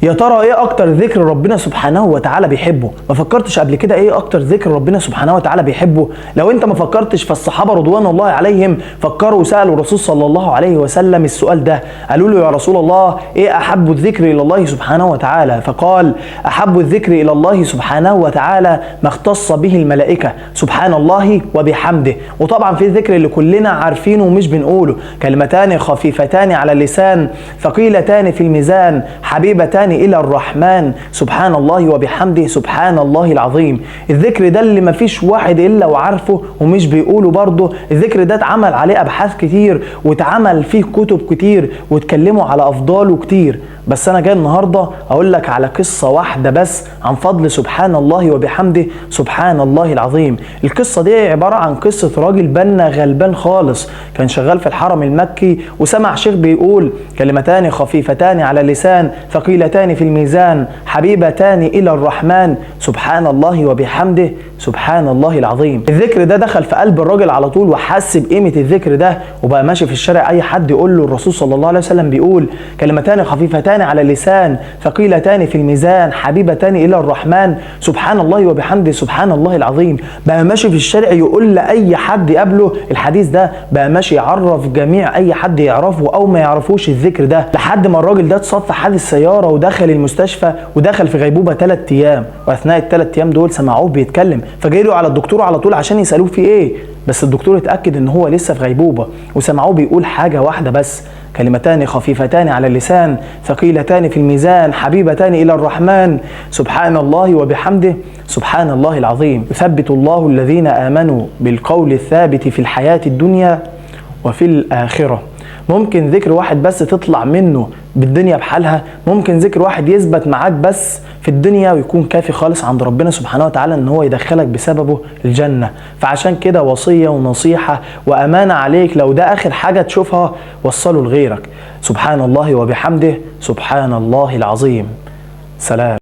يا ترى ايه اكتر ذكر ربنا سبحانه وتعالى بيحبه؟ ما فكرتش قبل كده ايه اكتر ذكر ربنا سبحانه وتعالى بيحبه؟ لو انت ما فكرتش، فالصحابه رضوان الله عليهم فكروا وسالوا الرسول صلى الله عليه وسلم السؤال ده، قالوا له يا رسول الله ايه احب الذكر الى الله سبحانه وتعالى؟ فقال احب الذكر الى الله سبحانه وتعالى ما اختص به الملائكه، سبحان الله وبحمده. وطبعا في الذكر اللي كلنا عارفينه ومش بنقوله، كلمتان خفيفتان على اللسان ثقيلتان في الميزان حبيبتان إلى الرحمن، سبحان الله وبحمده سبحان الله العظيم. الذكر ده اللي مفيش واحد إلا وعارفه ومش بيقوله برضه. الذكر ده اتعمل عليه أبحاث كتير واتعمل فيه كتب كتير واتكلموا على أفضاله كتير، بس أنا جاي النهاردة أقول لك على قصة واحدة بس عن فضل سبحان الله وبحمده سبحان الله العظيم. القصة دي عبارة عن قصة راجل بنا غلبان خالص، كان شغال في الحرم المكي وسمع شيخ بيقول كلمتان خفيفتان على اللسان ثقيلتان في الميزان حبيبتان إلى الرحمن، سبحان الله وبحمده سبحان الله العظيم. الذكر ده دخل في قلب الراجل على طول وحس بقيمة الذكر ده، وبقى ماشي في الشارع أي حد يقول له الرسول صلى الله عليه وسلم بيقول كلمتان خفيفتان على اللسان ثقيلتان في الميزان حبيبتان إلى الرحمن، سبحان الله وبحمده سبحان الله العظيم. بقى ماشي في الشارع يقول لأي حد يقابله الحديث ده، بقى ماشي يعرف جميع أي حد يعرفه أو ما يعرفوش الذكر ده، لحد ما الراجل ده اتصاب في حادث سيارة ودخل المستشفى ودخل في غيبوبة 3 أيام، وأثناء ال3 أيام دول سمعوه بيتكلم، فجايله على الدكتور على طول عشان يسألوه في إيه، بس الدكتور اتأكد إن هو لسه في غيبوبة، وسمعوه بيقول حاجة واحدة بس، كلمتان خفيفتان على اللسان ثقيلتان في الميزان حبيبتان إلى الرحمن، سبحان الله وبحمده سبحان الله العظيم. يثبت الله الذين آمنوا بالقول الثابت في الحياة الدنيا وفي الآخرة. ممكن ذكر واحد بس تطلع منه بالدنيا بحالها، ممكن ذكر واحد يثبت معاك بس في الدنيا ويكون كافي خالص عند ربنا سبحانه وتعالى ان هو يدخلك بسببه الجنة. فعشان كده وصية ونصيحة وأمانة عليك، لو ده آخر حاجة تشوفها وصله لغيرك. سبحان الله وبحمده سبحان الله العظيم. سلام.